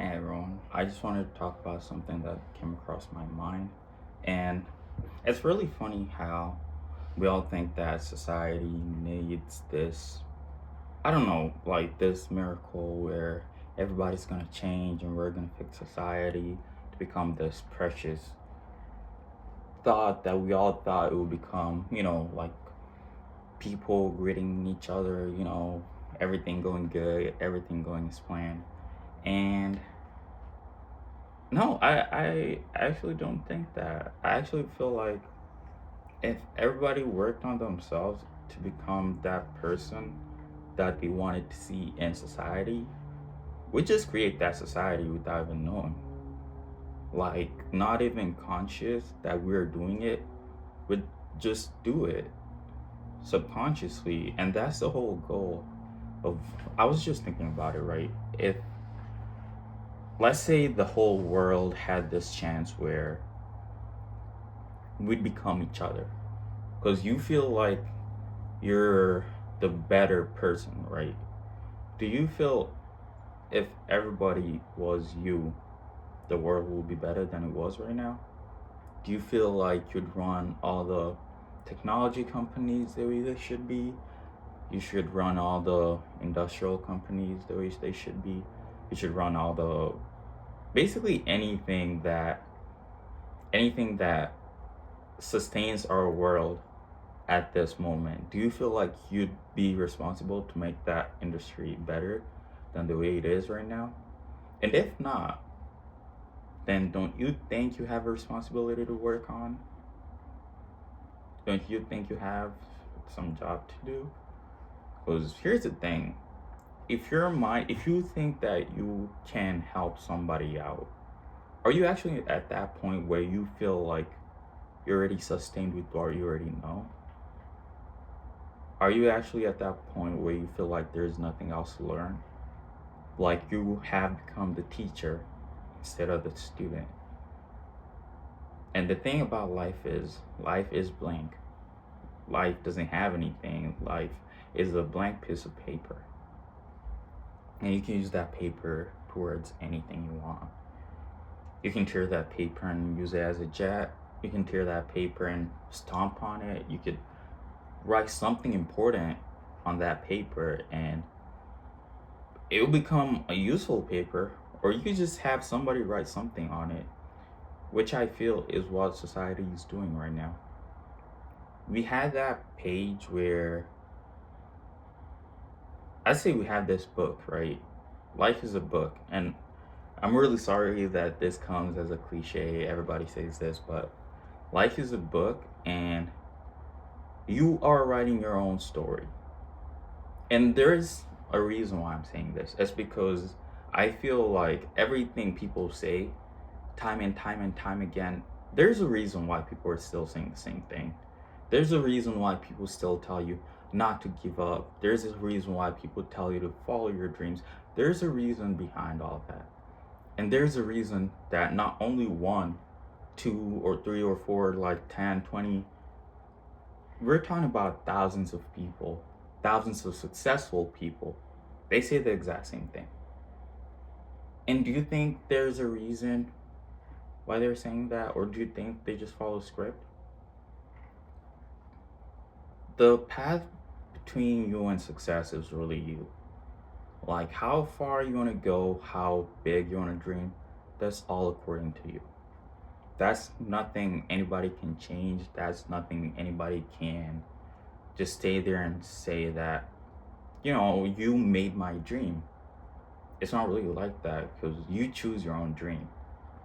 Hey everyone, I just wanted to talk about something that came across my mind. And it's really funny how we all think that society needs this, I don't know, like this miracle where everybody's gonna change and we're gonna fix society to become this precious thought that we all thought it would become, like people greeting each other, everything going good, everything going as planned. And no, I actually don't think that. I actually feel like if everybody worked on themselves to become that person that they wanted to see in society, we just create that society without even knowing. Like, not even conscious that we're doing it, we just do it subconsciously. And that's the whole goal of, I was just thinking about it, right? If, let's say the whole world had this chance where we'd become each other because you feel like you're the better person, right? Do you feel if everybody was you, the world would be better than it was right now? Do you feel like you'd run all the technology companies the way they should be? You should run all the industrial companies the way they should be. You should run all the basically anything that sustains our world at this moment. Do you feel like you'd be responsible to make that industry better than the way it is right now? And if not, then don't you think you have a responsibility to work on? Don't you think you have some job to do? Because here's the thing. If you think that you can help somebody out, are you actually at that point where you feel like you're already sustained with what you already know? Are you actually at that point where you feel like there's nothing else to learn? Like you have become the teacher instead of the student. And the thing about life is blank. Life doesn't have anything. Life is a blank piece of paper. And you can use that paper towards anything you want. You can tear that paper and use it as a jet. You can tear that paper and stomp on it. You could write something important on that paper and it will become a useful paper, or you could just have somebody write something on it, which I feel is what society is doing right now. We had that page where I say we have this book, right? Life is a book, and I'm really sorry that this comes as a cliche. Everybody says this, but life is a book, and you are writing your own story. And there's a reason why I'm saying this. It's because I feel like everything people say time and time and time again, there's a reason why people are still saying the same thing. There's a reason why people still tell you not to give up. There's a reason why people tell you to follow your dreams. There's a reason behind all that. And there's a reason that not only one, two, or three, or four, like 10, 20, we're talking about thousands of people, thousands of successful people. They say the exact same thing. And do you think there's a reason why they're saying that, or do you think they just follow script? The path between you and success is really you. Like how far you want to go, how big you want to dream, that's all according to you. That's nothing anybody can change. That's nothing anybody can just stay there and say that, you made my dream. It's not really like that because you choose your own dream.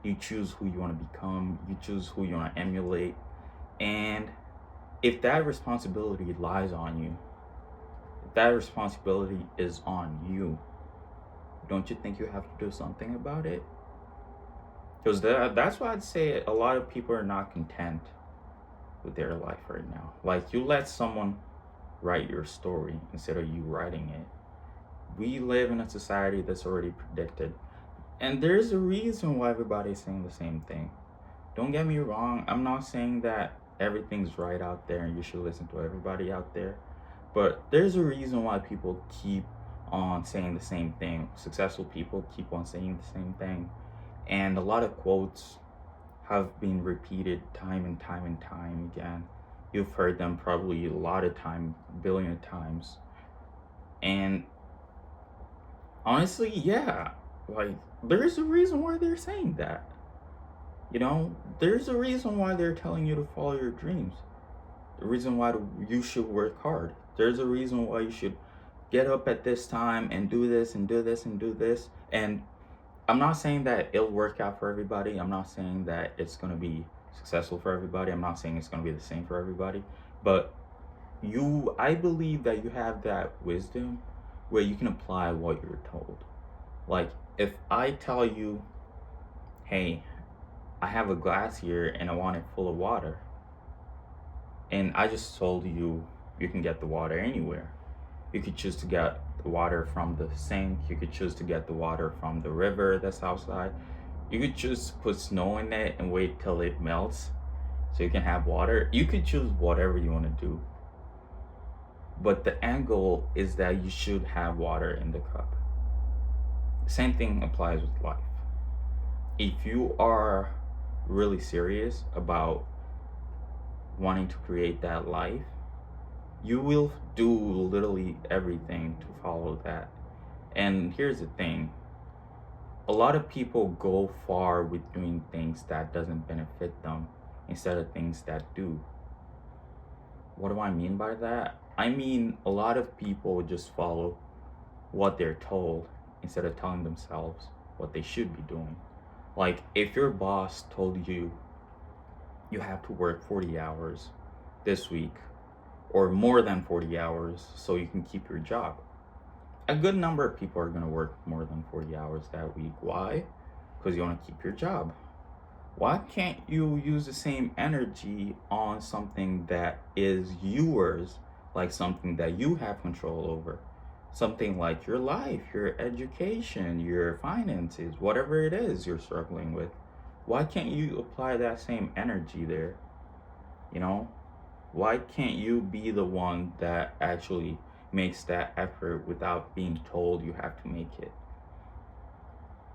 You choose who you want to become, you choose who you want to emulate. And if that responsibility lies on you, if that responsibility is on you, don't you think you have to do something about it? Because that's why I'd say a lot of people are not content with their life right now. Like, you let someone write your story instead of you writing it. We live in a society that's already predicted. And there's a reason why everybody's saying the same thing. Don't get me wrong, I'm not saying that everything's right out there and you should listen to everybody out there. But there's a reason why people keep on saying the same thing. Successful people keep on saying the same thing. And a lot of quotes have been repeated time and time and time again. You've heard them probably a lot of time, billion of times. And honestly, yeah, like there's a reason why they're saying that. There's a reason why they're telling you to follow your dreams. The reason why you should work hard. There's a reason why you should get up at this time and do this and do this and do this. And I'm not saying that it'll work out for everybody. I'm not saying that it's going to be successful for everybody. I'm not saying it's going to be the same for everybody. But I believe that you have that wisdom where you can apply what you're told. Like, if I tell you, hey, I have a glass here and I want it full of water, and I just told you you can get the water anywhere. You could choose to get the water from the sink. You could choose to get the water from the river that's outside. You could choose to put snow in it and wait till it melts so you can have water. You could choose whatever you want to do. But the end goal is that you should have water in the cup. Same thing applies with life. If you are really serious about wanting to create that life, you will do literally everything to follow that. And here's the thing, a lot of people go far with doing things that doesn't benefit them instead of things that do. What do I mean by that? I mean, a lot of people just follow what they're told instead of telling themselves what they should be doing. Like, if your boss told you you have to work 40 hours this week or more than 40 hours so you can keep your job, a good number of people are going to work more than 40 hours that week. Why? Because you want to keep your job. Why can't you use the same energy on something that is yours, like something that you have control over? Something like your life, your education, your finances, whatever it is you're struggling with. Why can't you apply that same energy there? You know? Why can't you be the one that actually makes that effort without being told you have to make it?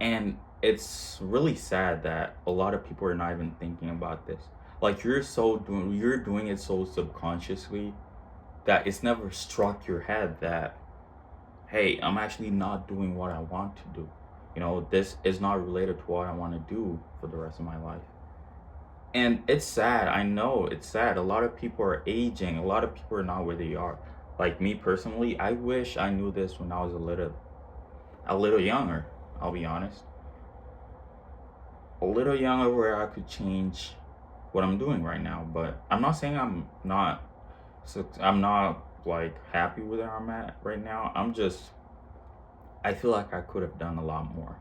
And it's really sad that a lot of people are not even thinking about this. Like, you're doing it so subconsciously that it's never struck your head that, hey, I'm actually not doing what I want to do. This is not related to what I want to do for the rest of my life. And it's sad. I know it's sad. A lot of people are aging. A lot of people are not where they are. Like me personally, I wish I knew this when I was a little younger. I'll be honest, a little younger, where I could change what I'm doing right now. But I'm not saying I'm not like happy with where I'm at right now. I feel like I could have done a lot more.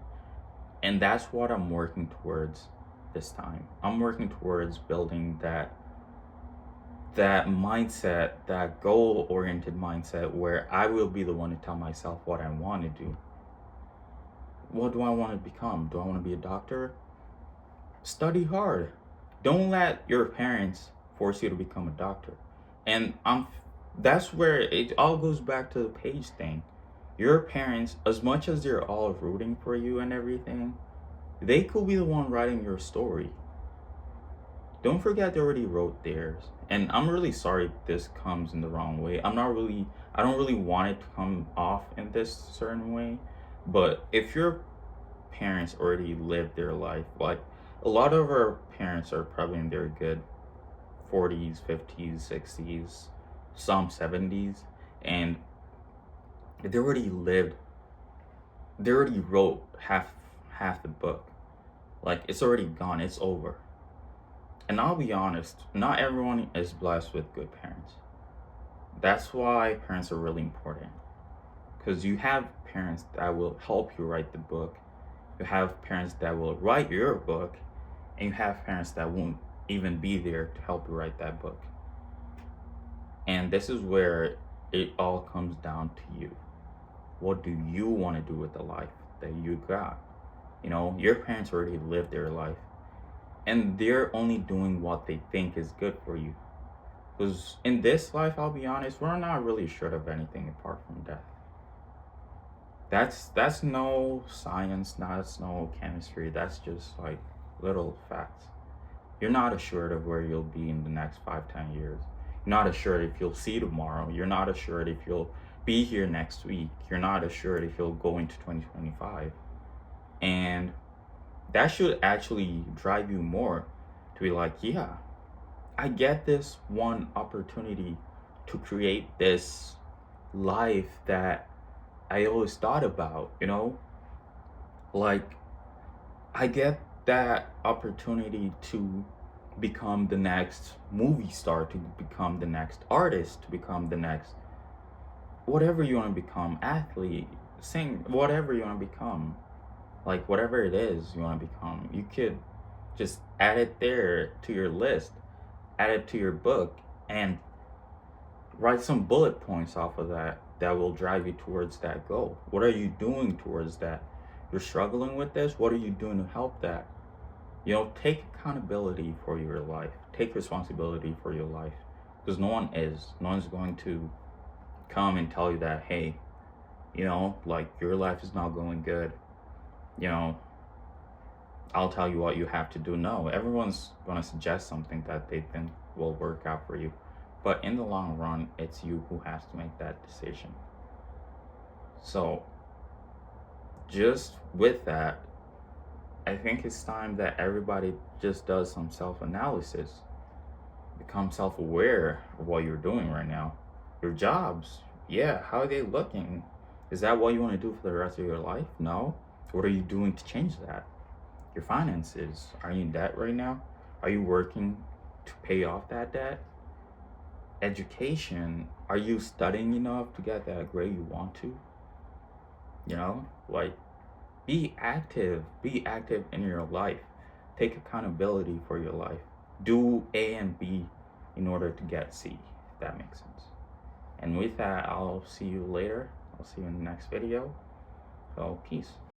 And that's what I'm working towards this time. I'm working towards building that mindset, that goal-oriented mindset where I will be the one to tell myself what I want to do. What do I want to become? Do I want to be a doctor? Study hard. Don't let your parents force you to become a doctor. And that's where it all goes back to the page thing. Your parents, as much as they're all rooting for you and everything, they could be the one writing your story. Don't forget they already wrote theirs. And I'm really sorry if this comes in the wrong way. I don't really want it to come off in this certain way. But if your parents already lived their life, like a lot of our parents are probably in their good 40s, 50s, 60s, some 70s, and they already lived, they already wrote half the book. Like, it's already gone, it's over. And I'll be honest, not everyone is blessed with good parents. That's why parents are really important. Because you have parents that will help you write the book, you have parents that will write your book, and you have parents that won't even be there to help you write that book. And this is where it all comes down to you. What do you want to do with the life that you got? Your parents already lived their life, and they're only doing what they think is good for you. Because in this life, I'll be honest, we're not really sure of anything apart from death. That's no science, that's no chemistry. That's just like little facts. You're not assured of where you'll be in the next 5, 10 years. You're not assured if you'll see tomorrow. You're not assured if you'll be here next week. You're not assured if you'll go into 2025. And that should actually drive you more to be like, yeah, I get this one opportunity to create this life that I always thought about, you know? Like, I get that opportunity to become the next movie star, to become the next artist, to become the next whatever you want to become, athlete, sing, whatever you want to become. Like, whatever it is you want to become, you could just add it there to your list, add it to your book, and write some bullet points off of that that will drive you towards that goal. What are you doing towards that? You're struggling with this? What are you doing to help that? You know, take accountability for your life. Take responsibility for your life. Because no one is. No one's going to come and tell you that, hey, you know, like your life is not going good. You know, I'll tell you what you have to do. No, everyone's going to suggest something that they think will work out for you. But in the long run, it's you who has to make that decision. So, just with that, I think it's time that everybody just does some self analysis, become self aware of what you're doing right now. Your jobs, yeah, how are they looking? Is that what you want to do for the rest of your life? No. What are you doing to change that? Your finances, are you in debt right now? Are you working to pay off that debt? Education, are you studying enough to get that grade you want to? You know, like be active in your life. Take accountability for your life. Do A and B in order to get C, if that makes sense. And with that, I'll see you later. I'll see you in the next video. So, peace.